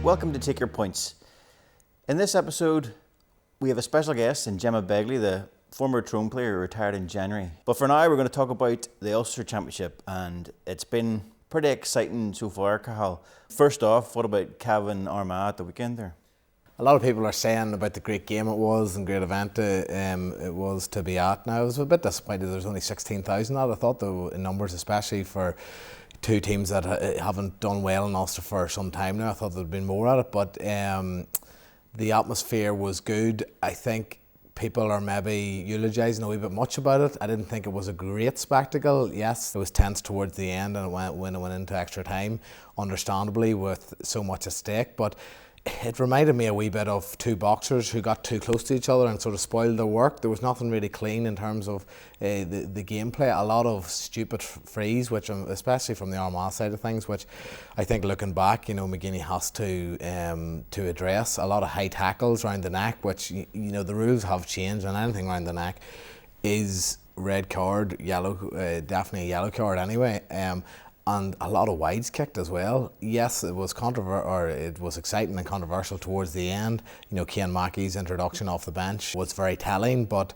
Welcome to Take Your Points. In this episode, we have a special guest in Gemma Begley, the former Tyrone player who retired in January. But for now, we're going to talk about the Ulster Championship, and it's been pretty exciting so far, Cahal. First off, what about Cavan Armagh at the weekend there? A lot of people are saying about the great game it was and great event it was to be at. Now, I was a bit disappointed there was only 16,000 at. I thought the numbers, especially for two teams that haven't done well in Ulster for some time now, I thought there'd been more at it. But the atmosphere was good. I think people are maybe eulogising a wee bit much about it. I didn't think it was a great spectacle. Yes, it was tense towards the end and when it went into extra time, understandably, with so much at stake. But it reminded me a wee bit of two boxers who got too close to each other and sort of spoiled their work. There was nothing really clean in terms of the gameplay. A lot of stupid frees, which especially from the Armagh side of things, which I think looking back, McGuinness has to address. A lot of high tackles around the neck, which the rules have changed, and anything around the neck is red card, yellow, definitely a yellow card anyway. And a lot of wides kicked as well. Yes, it was it was exciting and controversial towards the end. Cian Mackey's introduction off the bench was very telling, but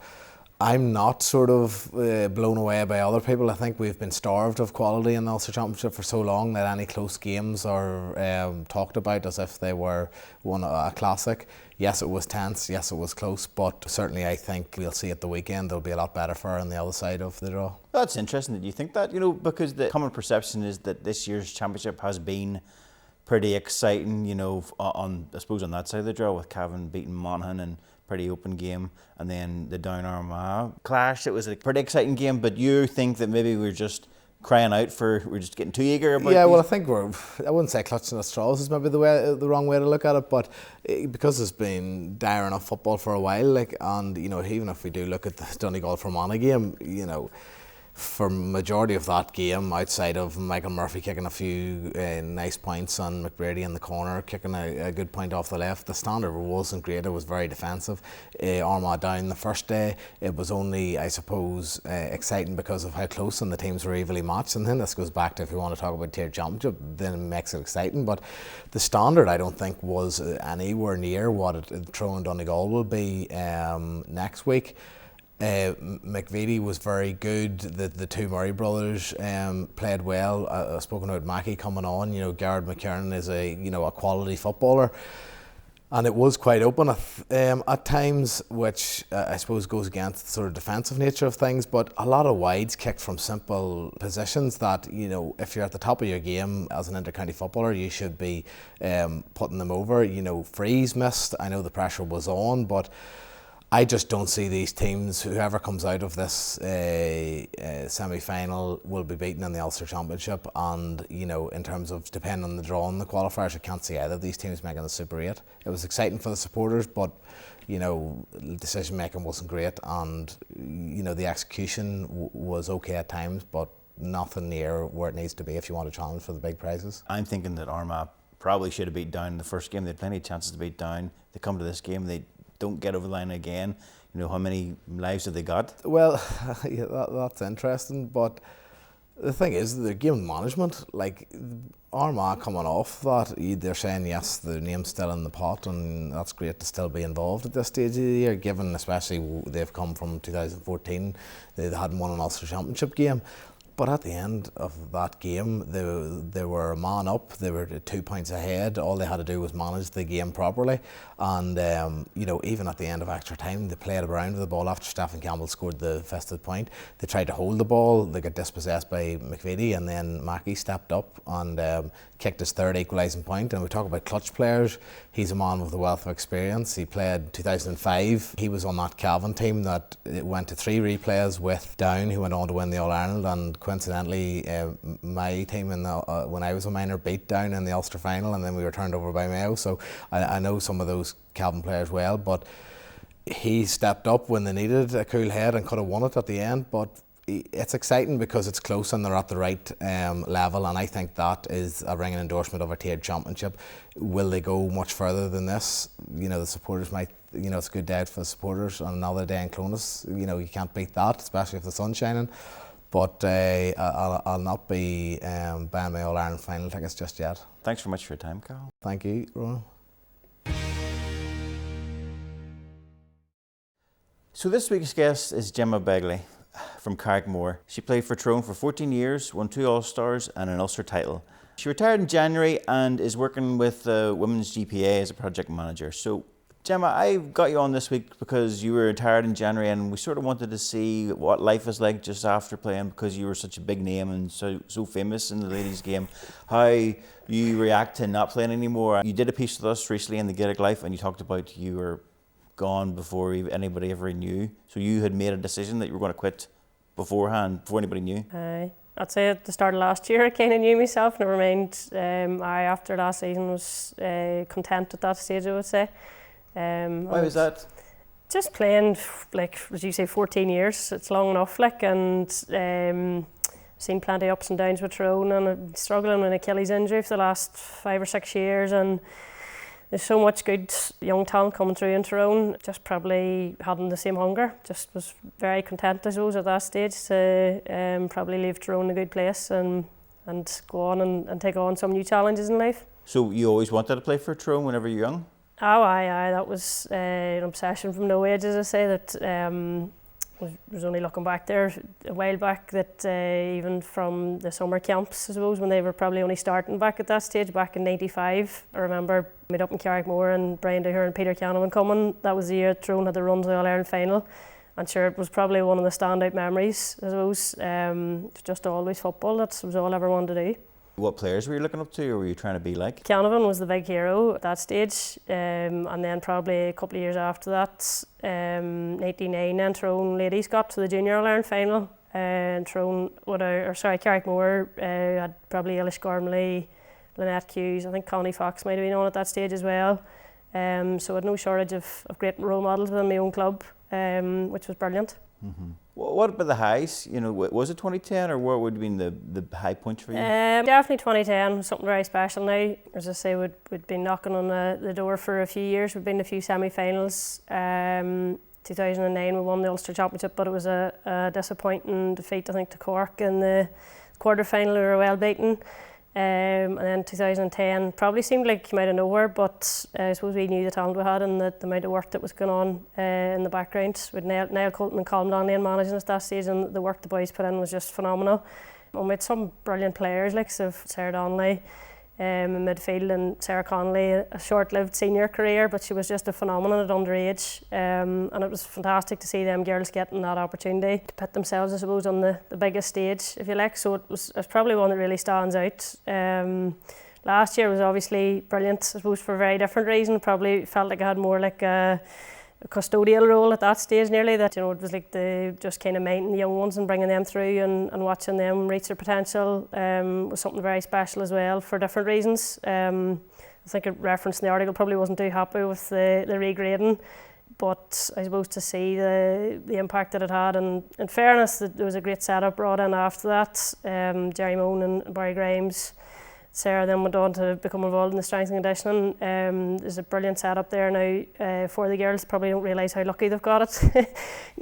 I'm not sort of blown away by other people. I think we've been starved of quality in the Ulster Championship for so long that any close games are talked about as if they were a classic. Yes, it was tense, yes, it was close, but certainly I think we'll see at the weekend there'll be a lot better for on the other side of the draw. That's interesting that you think that, because the common perception is that this year's championship has been pretty exciting, on that side of the draw, with Cavan beating Monaghan and pretty open game, and then the Down Armagh clash. It was a pretty exciting game, but you think that maybe we're just crying out we're just getting too eager about I think I wouldn't say clutching at straws is maybe the wrong way to look at it, but because it's been dire enough football for a while, and even if we do look at the Donegal-Fermanagh game, for majority of that game, outside of Michael Murphy kicking a few nice points and McBrady in the corner kicking a good point off the left, the standard wasn't great. It was very defensive. Armagh down the first day, it was only, I suppose, exciting because of how close and the teams were evenly matched. And then this goes back to, if you want to talk about tiered championship, then it makes it exciting. But the standard, I don't think, was anywhere near what Tyrone and Donegal will be next week. McVitie was very good. The two Murray brothers played well. I've spoken about Mackey coming on. Garrett McKiernan is a quality footballer, and it was quite open at times, which I suppose goes against the sort of defensive nature of things. But a lot of wides kicked from simple positions that if you're at the top of your game as an inter-county footballer, you should be putting them over. Frees missed. I know the pressure was on, but I just don't see these teams, whoever comes out of this semi-final will be beaten in the Ulster Championship. And, in terms of depending on the draw and the qualifiers, I can't see either of these teams making the Super 8. It was exciting for the supporters, but, decision making wasn't great. And, the execution was okay at times, but nothing near where it needs to be if you want to challenge for the big prizes. I'm thinking that Armagh probably should have beat Down in the first game. They had plenty of chances to beat Down. They come to this game, they don't get over the line again. How many lives have they got? Well, that's interesting, but the thing is, the game management, like Armagh coming off that, they're saying yes, the name's still in the pot, and that's great to still be involved at this stage of the year, given especially they've come from 2014, they hadn't won an Ulster Championship game. But at the end of that game, they were a man up. They were 2 points ahead. All they had to do was manage the game properly. And even at the end of extra time, they played around with the ball after Stephen Campbell scored the festive point. They tried to hold the ball. They got dispossessed by McVitie, and then Mackey stepped up and kicked his third equalising point. And we talk about clutch players. He's a man with a wealth of experience. He played 2005. He was on that Cavan team that went to 3 replays with Down, who went on to win the All-Ireland, and coincidentally my team when I was a minor beat Down in the Ulster final, and then we were turned over by Mayo. So I know some of those Cavan players well, but he stepped up when they needed a cool head and could have won it at the end. But it's exciting because it's close and they're at the right level, and I think that is a ringing endorsement of a tiered championship. Will they go much further than this? The supporters might, it's a good day out for the supporters on another day in Clonus. You can't beat that, especially if the sun's shining. But I'll not be buying my All-Ireland final tickets just yet. Thanks very much for your time, Cahal. Thank you, Ronan. So this week's guest is Gemma Begley from Carrickmore. She played for Tyrone for 14 years, won 2 All-Stars and an Ulster title. She retired in January and is working with the Women's GPA as a project manager. So Gemma, I got you on this week because you were retired in January and we sort of wanted to see what life is like just after playing, because you were such a big name and so famous in the ladies' game, how you react to not playing anymore. You did a piece with us recently in the Gaelic Life and you talked about you were gone before anybody ever knew. So you had made a decision that you were going to quit beforehand, before anybody knew. I'd say at the start of last year I kind of knew myself, never mind. After last season was content at that stage, I would say. Why was that? Just playing, like as you say, 14 years. It's long enough, like, and seen plenty of ups and downs with Tyrone, and I've been struggling with an Achilles injury for the last 5 or 6 years, and there's so much good young talent coming through in Tyrone. Just probably hadn't the same hunger. Just was very content, I suppose, at that stage to probably leave Tyrone in a good place and go on and take on some new challenges in life. So you always wanted to play for Tyrone whenever you were young? Oh, aye. That was an obsession from no age, as I say. That was only looking back there a while back, that even from the summer camps, I suppose, when they were probably only starting back at that stage, back in '95, I remember made up in Carrickmore and Brian Doher and Peter Canavan coming. That was the year Tyrone had the run to the All-Ireland final. And sure, it was probably one of the standout memories, I suppose. Just always football, that was all I ever wanted to do. What players were you looking up to, or were you trying to be like? Canavan was the big hero at that stage, and then probably a couple of years after that, 1999, then Tyrone ladies got to the Junior All-Ireland final, and Tyrone, Carrickmore had probably Eilish Gormley, Lynette Hughes, I think Connie Fox might have been on at that stage as well. So I had no shortage of great role models within my own club, which was brilliant. Mm-hmm. What about the highs? You know, was it 2010, or what would have been the high point for you? Definitely 2010 was something very special now. As I say, we'd been knocking on the door for a few years. We'd been to a few semi-finals. 2009 we won the Ulster Championship, but it was a disappointing defeat, I think, to Cork in the quarter-final. We were well beaten. And then 2010 probably seemed like came out of nowhere, but I suppose we knew the talent we had and the amount of work that was going on in the background with Niall Colton and Colm Donnelly managing us at that stage, and the work the boys put in was just phenomenal. And we had some brilliant players like Sarah Donnelly in midfield, and Sarah Connolly, a short-lived senior career, but she was just a phenomenon at underage, and it was fantastic to see them girls getting that opportunity to put themselves, I suppose, on the biggest stage, if you like. So it's probably one that really stands out. Last year was obviously brilliant, I suppose, for a very different reason. Probably felt like I had more like a custodial role at that stage nearly, that, you know, it was like the just kind of minding the young ones and bringing them through and watching them reach their potential was something very special as well for different reasons. I think it referenced in the article, probably wasn't too happy with the regrading, but I suppose to see the impact that it had, and in fairness there was a great setup brought in after that. Jerry Moan and Barry Grimes. Sarah then went on to become involved in the strength and conditioning. There's a brilliant setup there now for the girls. Probably don't realise how lucky they've got it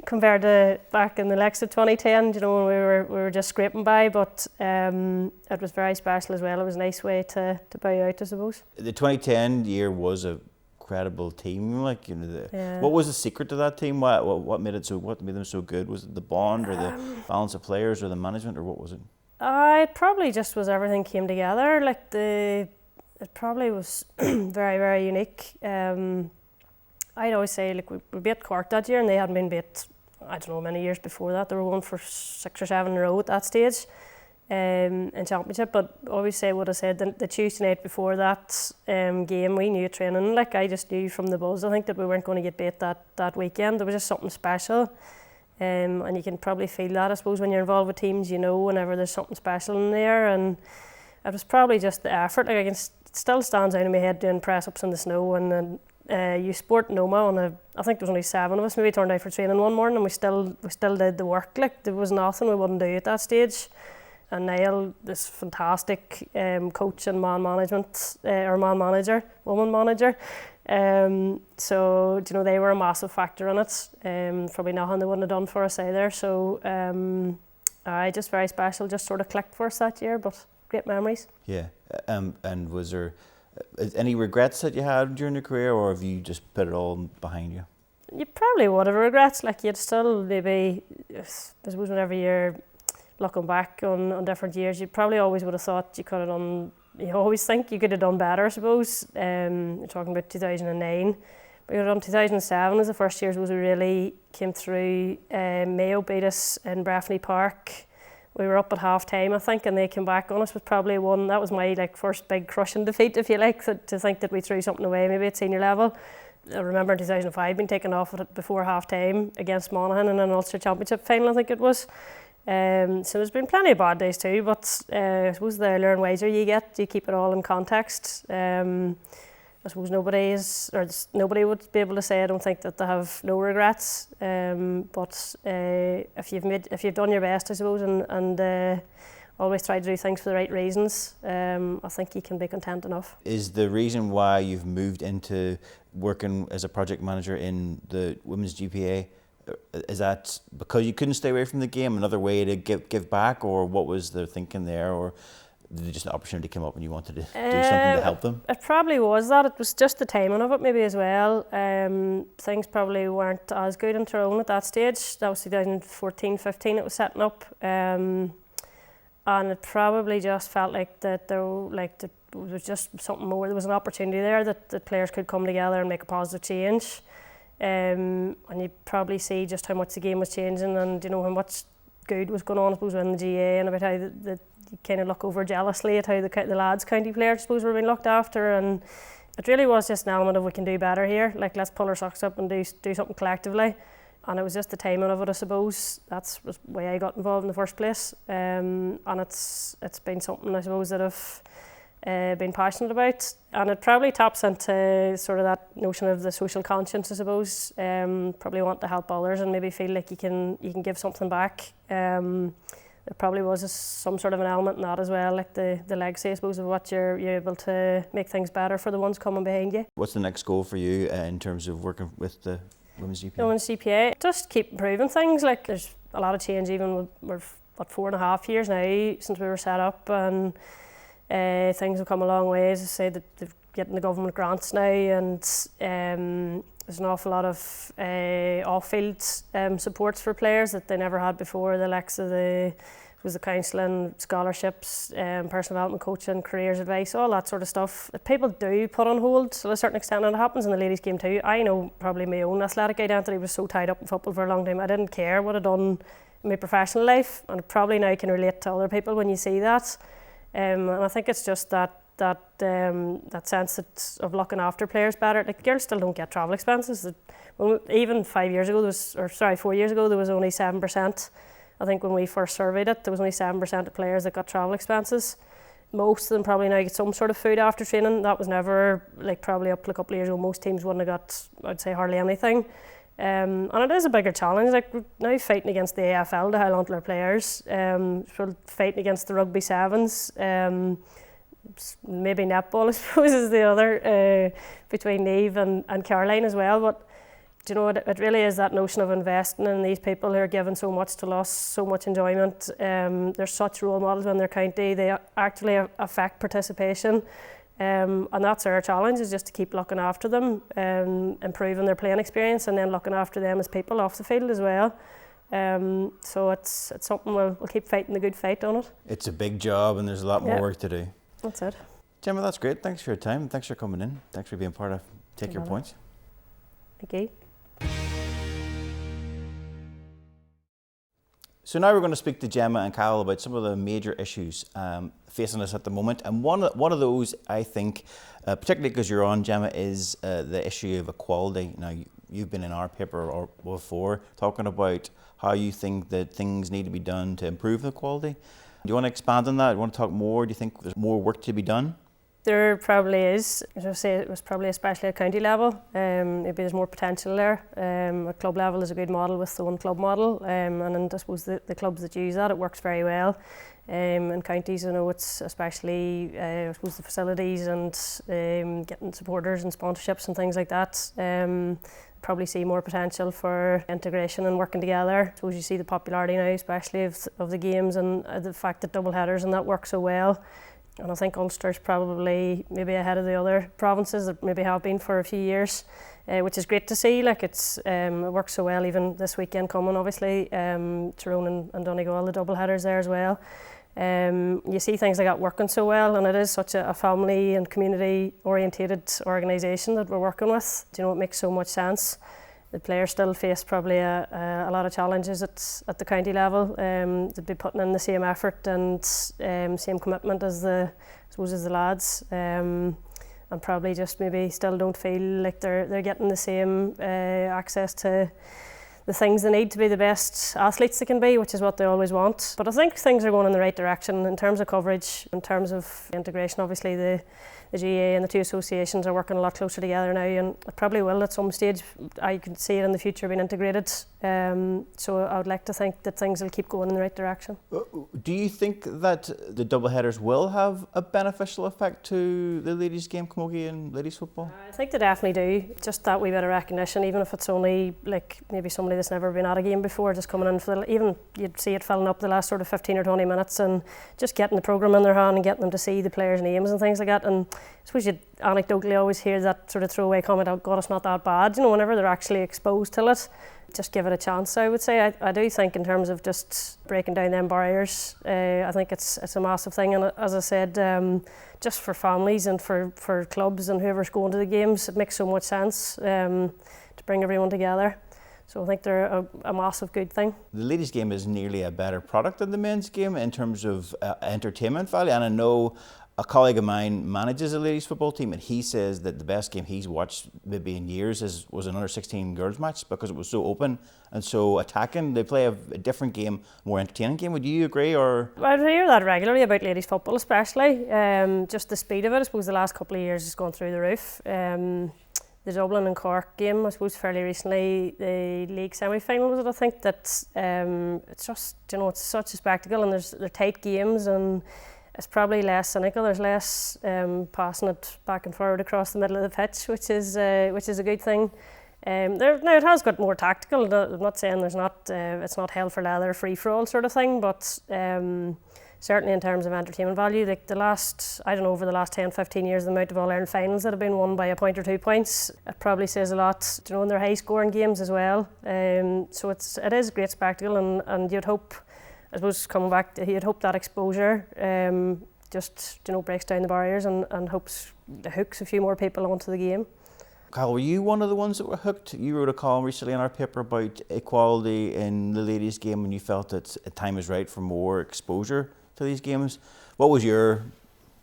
compared to back in the likes of 2010. You know, when we were just scraping by, but it was very special as well. It was a nice way to bow out, I suppose. The 2010 year was a credible team. Like, you know, what was the secret to that team? What made them so good? Was it the bond, or the balance of players, or the management, or what was it? It probably just was everything came together. Like it probably was very, very unique. I'd always say, like, we beat Cork that year, and they hadn't been beat, I don't know, many years before that. They were going for 6 or 7 in a row at that stage in championship. But I always say what I said, the Tuesday night before that game, we knew training. Like, I just knew from the buzz, I think, that we weren't going to get beat that weekend. There was just something special. And you can probably feel that, I suppose, when you're involved with teams, you know, whenever there's something special in there. And it was probably just the effort. Like, it still stands out in my head doing press-ups in the snow, and you sport Noma on I think there was only 7 of us maybe turned out for training one morning, and we still did the work. Like, there was nothing we wouldn't do at that stage. And Niall, this fantastic coach and man management, or man manager, woman manager. So, you know, they were a massive factor in it. Probably nothing they wouldn't have done for us either. So, just very special, just sort of clicked for us that year, but great memories. Yeah, and was there any regrets that you had during your career, or have you just put it all behind you? You probably would have regrets, like you'd still maybe, I suppose whenever you're looking back on different years, you probably always would have thought you could have done, you always think you could have done better, I suppose. You're talking about 2009. We were on 2007 as the first year, we really came through. Mayo beat us in Breffni Park. We were up at half time, I think, and they came back on us with probably one. That was my first big crushing defeat, if you like, to think that we threw something away maybe at senior level. I remember in 2005 being taken off before half time against Monaghan in an Ulster Championship final, I think it was. So there's been plenty of bad days too, but I suppose the earlier and wiser you get, you keep it all in context. I suppose nobody would be able to say, I don't think, that they have no regrets. But if you've done your best, I suppose, and always try to do things for the right reasons, I think you can be content enough. Is the reason why you've moved into working as a project manager in the women's GPA, is that because you couldn't stay away from the game, another way to give back, or what was the thinking there, or did just an opportunity come up and you wanted to do something to help them? It probably was that. It was just the timing of it maybe as well. Things probably weren't as good in Tyrone at that stage. That was 2014-15 it was setting up. And it probably just felt like that there was just something more. There was an opportunity there that the players could come together and make a positive change. And you probably see just how much the game was changing, and how much good was going on, I suppose, in the GA, and about how you kind of look over jealously at how the lads county players, I suppose, were being looked after. And it really was just an element of, we can do better here, let's pull our socks up and do something collectively. And it was just the timing of it, I suppose. That's the way I got involved in the first place. And it's been something, I suppose, that I've been passionate about. And it probably taps into sort of that notion of the social conscience, I suppose. Probably want to help others and maybe feel like you can give something back. There probably was some sort of an element in that as well, like the legacy, I suppose, of what you're able to make things better for the ones coming behind you. What's the next goal for you in terms of working with the Women's GPA? Women's GPA, just keep improving things. There's a lot of change, even we're 4.5 years now since we were set up, and things have come a long way. As I say, that they're getting the government grants now, and there's an awful lot of off-field supports for players that they never had before. The likes of the counselling, scholarships, personal development coaching, careers advice, all that sort of stuff that people do put on hold to a certain extent, and it happens in the ladies' game too. I know probably my own athletic identity was so tied up in football for a long time. I didn't care what I'd done in my professional life, and probably now can relate to other people when you see that. And I think it's just that sense of looking after players better. Girls still don't get travel expenses. Even 4 years ago, there was only 7%. I think when we first surveyed it, there was only 7% of players that got travel expenses. Most of them probably now get some sort of food after training. That was never, probably up to a couple of years ago, most teams wouldn't have got, I'd say, hardly anything. And it is a bigger challenge. We're now fighting against the AFL to hold on to our players. We're fighting against the rugby sevens. Maybe netball, I suppose, is the other, between Neve and Caroline as well. But it really is that notion of investing in these people who are giving so much to us, so much enjoyment. They're such role models in their county. They actually affect participation. And that's our challenge, is just to keep looking after them, improving their playing experience, and then looking after them as people off the field as well. So it's something we'll keep fighting the good fight on it. It's a big job, and there's a lot more work to do. That's it. Gemma, that's great. Thanks for your time. Thanks for coming in. Thanks for being part of Take Your Points. Thank you. So now we're going to speak to Gemma and Cahal about some of the major issues facing us at the moment. And one of those, I think, particularly because you're on, Gemma, is the issue of equality. Now, you've been in our paper or before talking about how you think that things need to be done to improve the equality. Do you want to expand on that? Do you want to talk more? Do you think there's more work to be done? there probably is. As I say, it was probably especially at county level. Maybe there's more potential there. At club level is a good model with the one club model, and I suppose the clubs that use that, it works very well. In counties, I know it's especially, I suppose, the facilities and getting supporters and sponsorships and things like that. Probably see more potential for integration and working together. I suppose you see the popularity now, especially of the games, and the fact that double headers and that work so well. And I think Ulster's probably maybe ahead of the other provinces that maybe have been for a few years, which is great to see. Like it works so well even this weekend coming, obviously. Tyrone and Donegal, the double headers there as well. You see things like that working so well, and it is such a family and community orientated organisation that we're working with. Do you know, it makes so much sense. The players still face probably a lot of challenges at the county level. They'd be putting in the same effort and same commitment as the lads, and probably just maybe still don't feel like they're getting the same access to the things they need to be the best athletes they can be, which is what they always want. But I think things are going in the right direction in terms of coverage, in terms of integration. Obviously the GAA and the two associations are working a lot closer together now, and it probably will at some stage. I can see it in the future being integrated. So I would like to think that things will keep going in the right direction. Do you think that the double headers will have a beneficial effect to the ladies' game, camogie and ladies' football? I think they definitely do. Just that wee bit of recognition, even if it's only like maybe somebody that's never been at a game before, just coming in for even you'd see it filling up the last sort of 15 or 20 minutes and just getting the programme in their hand and getting them to see the players' names and things like that. And I suppose you'd anecdotally always hear that sort of throwaway comment, oh God, it's not that bad, you know, whenever they're actually exposed to it. Just give it a chance, I would say. I do think in terms of just breaking down them barriers, I think it's a massive thing. And as I said, just for families and for clubs and whoever's going to the games, it makes so much sense to bring everyone together. So I think they're a massive good thing. The ladies' game is nearly a better product than the men's game in terms of entertainment value. And I know a colleague of mine manages a ladies' football team, and he says that the best game he's watched maybe in years was an under-16 girls match because it was so open and so attacking. They play a different game, more entertaining game. Would you agree? Or I hear that regularly about ladies' football, especially. Just the speed of it, I suppose the last couple of years has gone through the roof. The Dublin and Cork game, I suppose fairly recently, the league semi-final was it, I think, that it's just, you know, it's such a spectacle, and they're tight games, and it's probably less cynical. There's less passing it back and forward across the middle of the pitch, which is a good thing. Now it has got more tactical. I'm not saying there's not it's not hell for leather, free for all sort of thing, but certainly in terms of entertainment value, like over the last 10-15 years, the amount of All-Ireland finals that have been won by a point or 2 points, it probably says a lot. You know, and they're high-scoring games as well. So it is a great spectacle, and you'd hope, I suppose, coming back, you'd hope that exposure just, you know, breaks down the barriers and hooks a few more people onto the game. Cahal, were you one of the ones that were hooked? You wrote a column recently in our paper about equality in the ladies' game, and you felt that time is right for more exposure to these games. What was your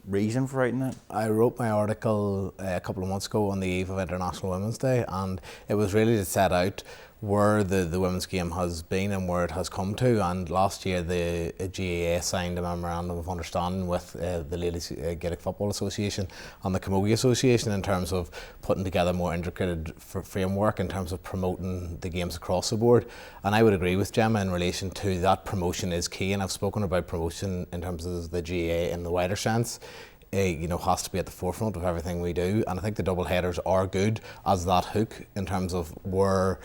reason for writing that? I wrote my article a couple of months ago on the eve of International Women's Day, and it was really to set out where the women's game has been and where it has come to. And last year the GAA signed a memorandum of understanding with the Ladies Gaelic Football Association and the Camogie Association in terms of putting together more intricate framework in terms of promoting the games across the board. And I would agree with Gemma in relation to that. Promotion is key, and I've spoken about promotion in terms of the GAA in the wider sense. You know, has to be at the forefront of everything we do, and I think the double headers are good as that hook in terms of where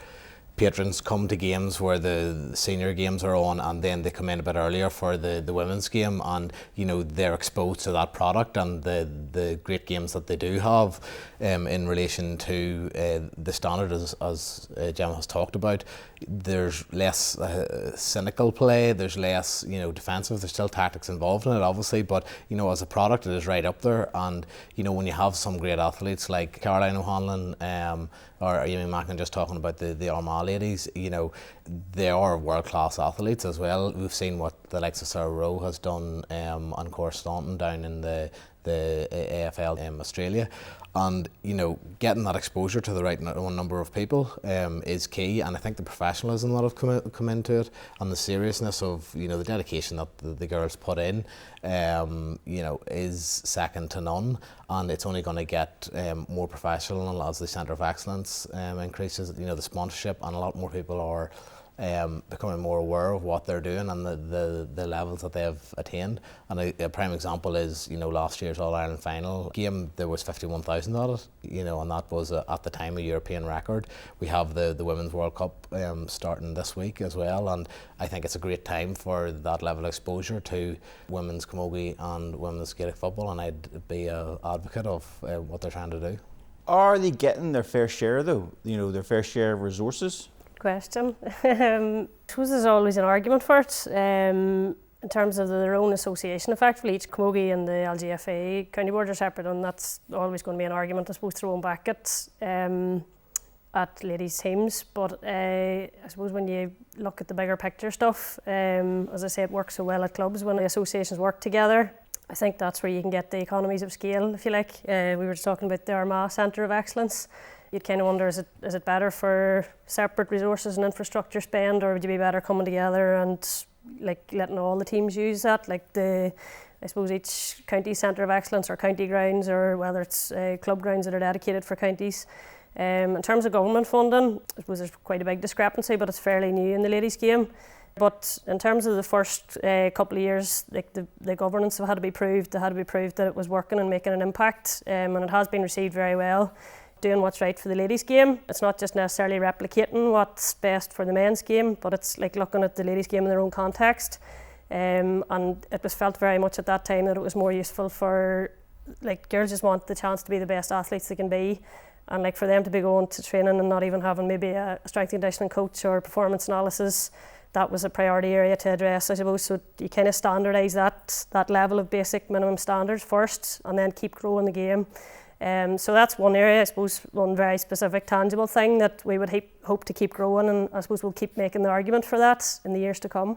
patrons come to games where the senior games are on, and then they come in a bit earlier for the women's game, and you know, they're exposed to that product and the great games that they do have in relation to the standard as Gemma has talked about. There's less cynical play, there's less, you know, defensive. There's still tactics involved in it, obviously, but you know, as a product it is right up there. And you know, when you have some great athletes like Caroline O'Hanlon or Amy Mackin, just talking about the Armagh ladies, you know, they are world-class athletes as well. We've seen what the likes of Sarah Rowe has done and Cora Staunton down in the the AFL in Australia. And, you know, getting that exposure to the right number of people is key. And I think the professionalism that have come into it and the seriousness of, you know, the dedication that the girls put in, you know, is second to none. And it's only going to get more professional as the Centre of Excellence increases, you know, the sponsorship, and a lot more people are becoming more aware of what they're doing and the levels that they've attained. And a prime example is, you know, last year's All-Ireland final game, there was 51,000 at it, you know, and that was at the time a European record. We have the Women's World Cup starting this week as well, and I think it's a great time for that level of exposure to women's camogie and women's Gaelic football, and I'd be an advocate of what they're trying to do. Are they getting their fair share though? You know, their fair share of resources? Question. I suppose there's always an argument for it in terms of their own association. Effectively, each camogie and the LGFA county board are separate, and that's always going to be an argument, I suppose, thrown back at ladies' teams. But I suppose when you look at the bigger picture stuff, as I say, it works so well at clubs when the associations work together. I think that's where you can get the economies of scale, if you like. We were just talking about the Armagh Centre of Excellence. You'd kind of wonder, is it better for separate resources and infrastructure spend, or would you be better coming together and like letting all the teams use that? Like I suppose each county centre of excellence or county grounds, or whether it's club grounds that are dedicated for counties. In terms of government funding, I suppose there's quite a big discrepancy, but it's fairly new in the ladies' game. But in terms of the first couple of years, like the governance had to be proved. They had to be proved that it was working and making an impact, and it has been received very well. Doing what's right for the ladies' game. It's not just necessarily replicating what's best for the men's game, but it's like looking at the ladies' game in their own context. And it was felt very much at that time that it was more useful for, like, girls just want the chance to be the best athletes they can be, and like for them to be going to training and not even having maybe a strength and conditioning coach or performance analysis. That was a priority area to address, I suppose. So you kind of standardise that level of basic minimum standards first, and then keep growing the game. So that's one area, I suppose, one very specific tangible thing that we would hope to keep growing, and I suppose we'll keep making the argument for that in the years to come.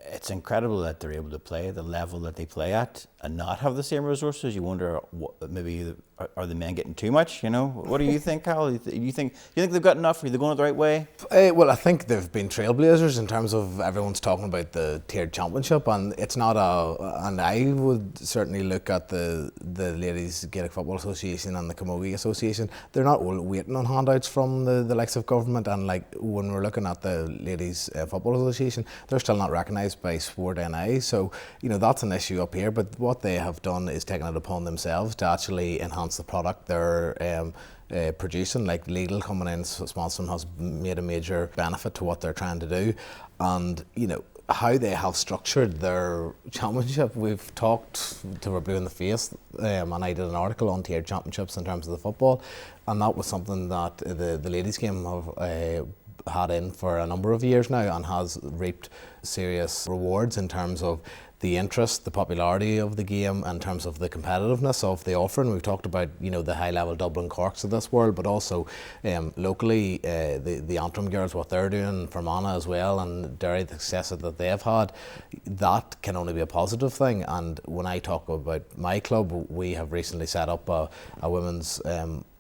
It's incredible that they're able to play at the level that they play at and not have the same resources. You wonder, maybe are the men getting too much? You know, what do you think, Cahal? You think they've got enough? Are they going the right way? Well, I think they've been trailblazers in terms of everyone's talking about the tiered championship, and it's not and I would certainly look at the Ladies Gaelic Football Association and the Camogie Association. They're not all waiting on handouts from the likes of government, and like when we're looking at the Ladies Football Association, they're still not recognised by Sport NI. So, you know, that's an issue up here, but what they have done is taken it upon themselves to actually enhance the product they're producing. Like Lidl coming in sponsoring has made a major benefit to what they're trying to do, and you know how they have structured their championship. We've talked to our blue in the face, and I did an article on tiered championships in terms of the football, and that was something that the ladies game have had in for a number of years now, and has reaped serious rewards in terms of the interest, the popularity of the game, in terms of the competitiveness of the offering. We've talked about, you know, the high level Dublin Corks of this world, but also locally the Antrim girls, what they're doing, Fermanagh as well, and Derry, the success that they've had, that can only be a positive thing. And when I talk about my club, we have recently set up a women's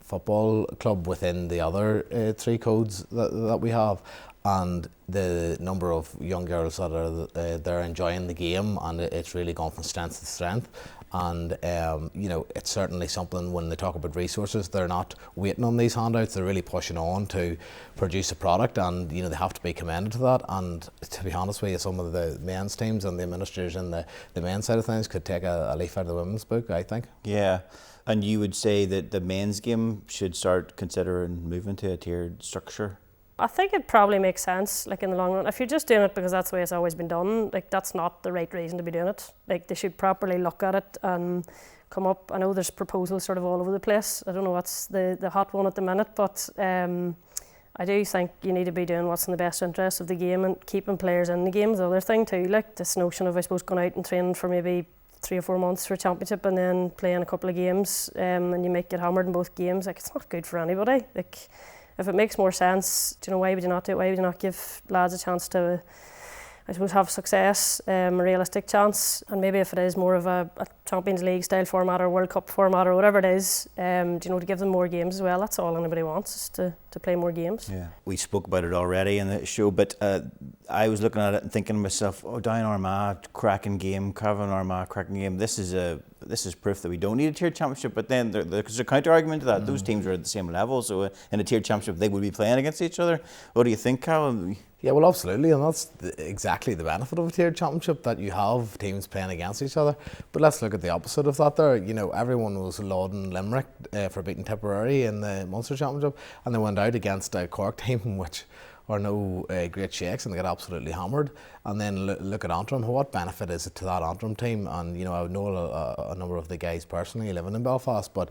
football club within the other three codes that we have, and the number of young girls that are they're enjoying the game, and it's really gone from strength to strength. And you know, it's certainly something, when they talk about resources, they're not waiting on these handouts, they're really pushing on to produce a product, and you know, they have to be commended to that. And to be honest with you, some of the men's teams and the administrators in the men's side of things could take a leaf out of the women's book, I think. Yeah. And you would say that the men's game should start considering moving to a tiered structure? I think it probably makes sense, like in the long run. If you're just doing it because that's the way it's always been done, like that's not the right reason to be doing it. Like they should properly look at it and come up. I know there's proposals sort of all over the place. I don't know what's the hot one at the minute, but I do think you need to be doing what's in the best interest of the game, and keeping players in the game is the other thing too. Like this notion of, I suppose, going out and training for maybe 3 or 4 months for a championship and then playing a couple of games, and you might get hammered in both games. Like it's not good for anybody. Like if it makes more sense, do you know, why would you not do it? Why would you not give lads a chance to, I suppose, have success, a realistic chance? And maybe if it is more of a Champions League style format or World Cup format or whatever it is, to give them more games as well. That's all anybody wants, is to play more games. Yeah, we spoke about it already in the show, but I was looking at it and thinking to myself, Down Armagh, cracking game, Carvill Armagh, cracking game. This is proof that we don't need a tiered championship. But then there's a counter argument to that. Those teams are at the same level, so in a tiered championship they would be playing against each other. What do you think, Cahal? Yeah, well, absolutely, and that's exactly the benefit of a tiered championship, that you have teams playing against each other. But let's look at the opposite of that there. Everyone was lauding Limerick for beating Tipperary in the Munster Championship, and they went out against a Cork team which are no great shakes, and they got absolutely hammered. And then look at Antrim. What benefit is it to that Antrim team? And I know a number of the guys personally living in Belfast, but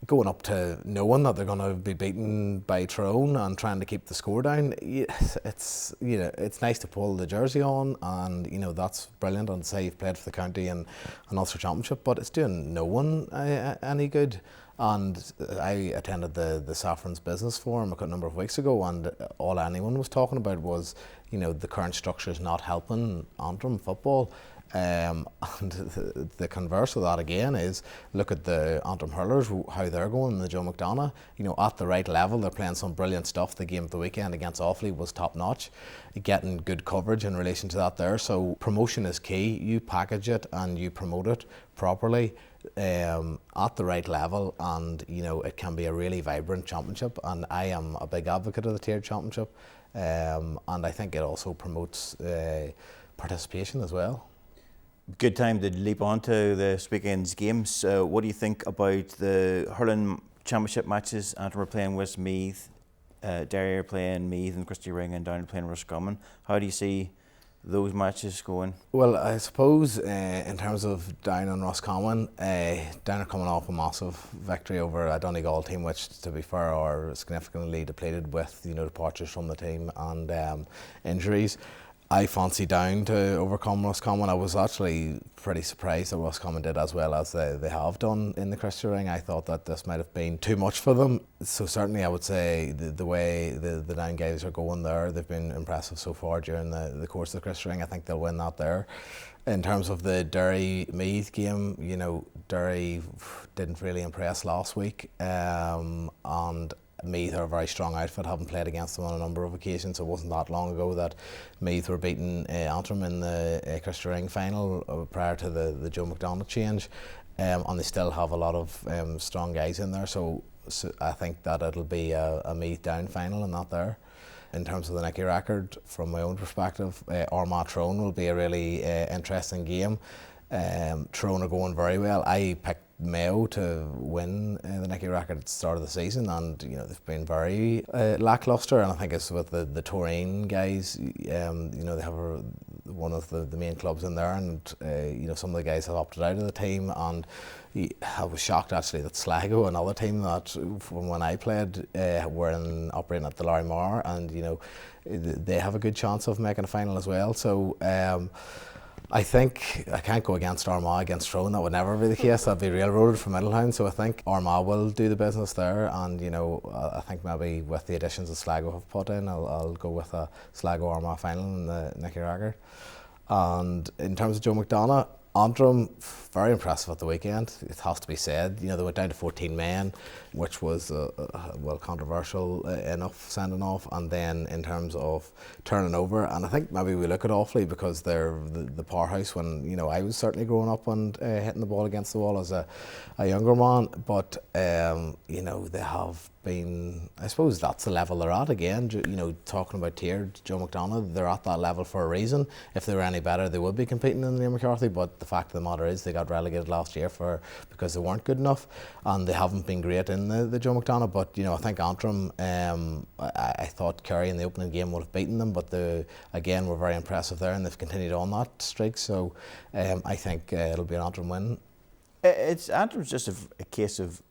going up to knowing that they're going to be beaten by Tyrone and trying to keep the score down, it's nice to pull the jersey on, and that's brilliant, and say you've played for the county and an Ulster Championship, but it's doing no one any good. And I attended the Saffron's Business Forum a number of weeks ago, and all anyone was talking about was the current structure is not helping Antrim football. And the converse of that again is, look at the Antrim hurlers, how they're going in the Joe McDonagh. At the right level, they're playing some brilliant stuff. The game of the weekend against Offaly was top notch, getting good coverage in relation to that there. So promotion is key. You package it and you promote it properly at the right level, and it can be a really vibrant championship. And I am a big advocate of the tiered championship, and I think it also promotes participation as well. Good time to leap on to this weekend's games. What do you think about the hurling championship matches? Antrim are playing Westmeath, Derry are playing Meath and Christy Ring, and Down are playing Roscommon. How do you see those matches going? Well, I suppose in terms of Down and Roscommon, Down are coming off a massive victory over a Donegal team, which, to be fair, are significantly depleted with departures from the team and injuries. I fancy Down to overcome Roscommon. I was actually pretty surprised that Roscommon did as well as they have done in the Christy Ring. I thought that this might have been too much for them. So certainly I would say the way the Down guys are going there, they've been impressive so far during the course of the Christy Ring. I think they'll win that there. In terms of the Derry-Meath game, Derry didn't really impress last week, and Meath are a very strong outfit, having played against them on a number of occasions. It wasn't that long ago that Meath were beating Antrim in the Christy Ring final prior to the Joe McDonagh change, and they still have a lot of strong guys in there, so I think that it'll be a Meath Down final and that there. In terms of the Nicky record, from my own perspective, Armagh Tyrone will be a really interesting game. Tyrone are going very well. I picked Mayo to win the Nicky record at the start of the season, and they've been very lacklustre, and I think it's with the Tyrone guys. They have one of the main clubs in there, and some of the guys have opted out of the team, and I was shocked actually that Sligo, another team that from when I played, were operating at the Larry Moore, and they have a good chance of making a final as well. So I think I can't go against Armagh against Tyrone. That would never be the case. That'd be railroaded from Middletown. So I think Armagh will do the business there, and I think maybe with the additions that Sligo have put in, I'll go with a Sligo Armagh final in the Nicky record. And in terms of Joe McDonagh, Antrim, very impressive at the weekend, it has to be said. They went down to 14 men, which was controversial enough sending off. And then in terms of turning over, and I think maybe we look at Offaly because they're the powerhouse when I was certainly growing up and hitting the ball against the wall as a younger man. But they have been, I suppose that's the level they're at again. Talking about tiered Joe McDonagh, they're at that level for a reason. If they were any better, they would be competing in the Liam McCarthy. But the fact of the matter is, they got relegated last year because they weren't good enough, and they haven't been great in the Joe McDonagh. But I think Antrim, I thought Kerry in the opening game would have beaten them, but they again were very impressive there, and they've continued on that streak. So I think it'll be an Antrim win. Antrim's just a case of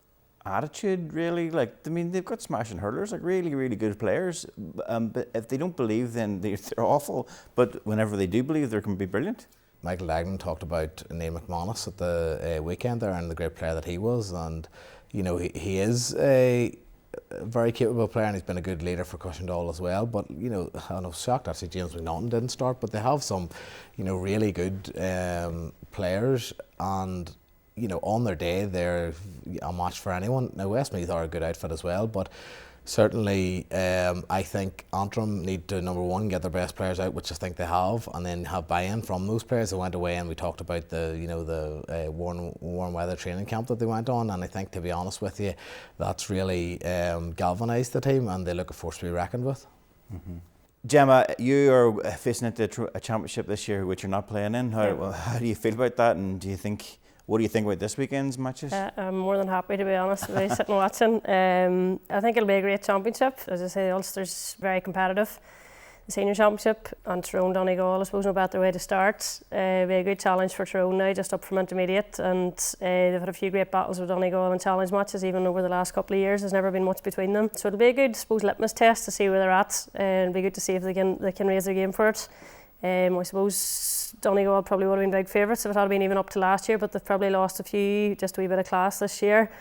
attitude, really. They've got smashing hurlers, really, really good players. But if they don't believe, then they're awful. But whenever they do believe, they can be brilliant. Michael Dagnan talked about Neil McManus at the weekend there and the great player that he was, and he is a very capable player, and he's been a good leader for Cushendall as well. But I was shocked actually James McNaughton didn't start, but they have some really good players, and on their day, they're a match for anyone. Now, Westmeath are a good outfit as well, but certainly I think Antrim need to, number one, get their best players out, which I think they have, and then have buy-in from those players. They went away and we talked about the warm weather training camp that they went on, and I think, to be honest with you, that's really galvanised the team, and they look a force to be reckoned with. Mm-hmm. Gemma, you are facing into a championship this year, which you're not playing in. How do you feel about that, and what do you think about this weekend's matches? I'm more than happy, to be honest, to be sitting watching. I think it'll be a great championship. As I say, Ulster's very competitive. The senior championship, and Tyrone, Donegal, I suppose no better way to start. It'll be a good challenge for Tyrone now, just up from intermediate, and they've had a few great battles with Donegal and challenge matches even over the last couple of years. There's never been much between them, so it'll be a good, I suppose, litmus test to see where they're at, and it'll be good to see if they can raise their game for it. I suppose Donegal probably would have been big favourites if it had been even up to last year, but they've probably lost a few, just a wee bit of class this year.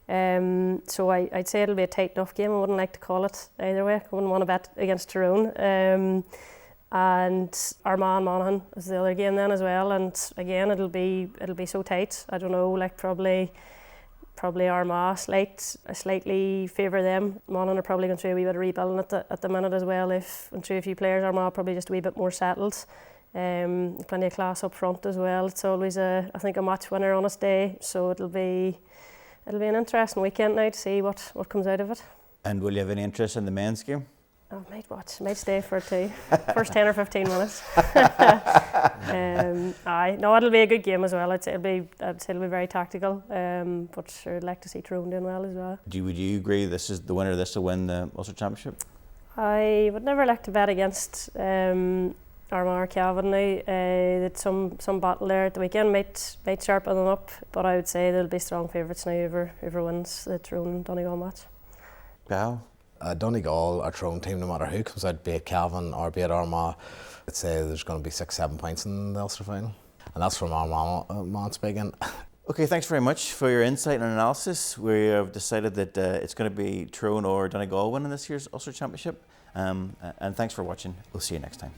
So I'd say it'll be a tight enough game. I wouldn't like to call it either way. I wouldn't want to bet against Tyrone. And Armagh and Monaghan is the other game then as well. And again, it'll be so tight. I don't know, like probably Armagh slightly favour them. Monaghan are probably going through a wee bit of rebuilding at the minute as well. If and through a few players, Armagh probably just a wee bit more settled. Plenty of class up front as well. It's always I think a match winner on its day. So it'll be an interesting weekend now to see what comes out of it. And will you have any interest in the men's game? I might stay for it too. First 10 or 15 minutes. It'll be a good game as well. I'd say it'll be very tactical. But sure, I'd like to see Tyrone doing well as well. Would you agree this is the winner of this will win the Ulster Championship? I would never like to bet against Armagh or Cavan now. There's some battle there at the weekend, might sharpen them up, but I would say they'll be strong favourites now whoever wins the Tyrone Donegal match. Cahal? Donegal or Tyrone team, no matter who comes out, be it Cavan or be it Armagh, I'd say there's going to be 6-7 points in the Ulster final, and that's from Armagh speaking. Okay, thanks very much for your insight and analysis. We have decided that it's going to be Tyrone or Donegal winning this year's Ulster Championship, and thanks for watching. We'll see you next time.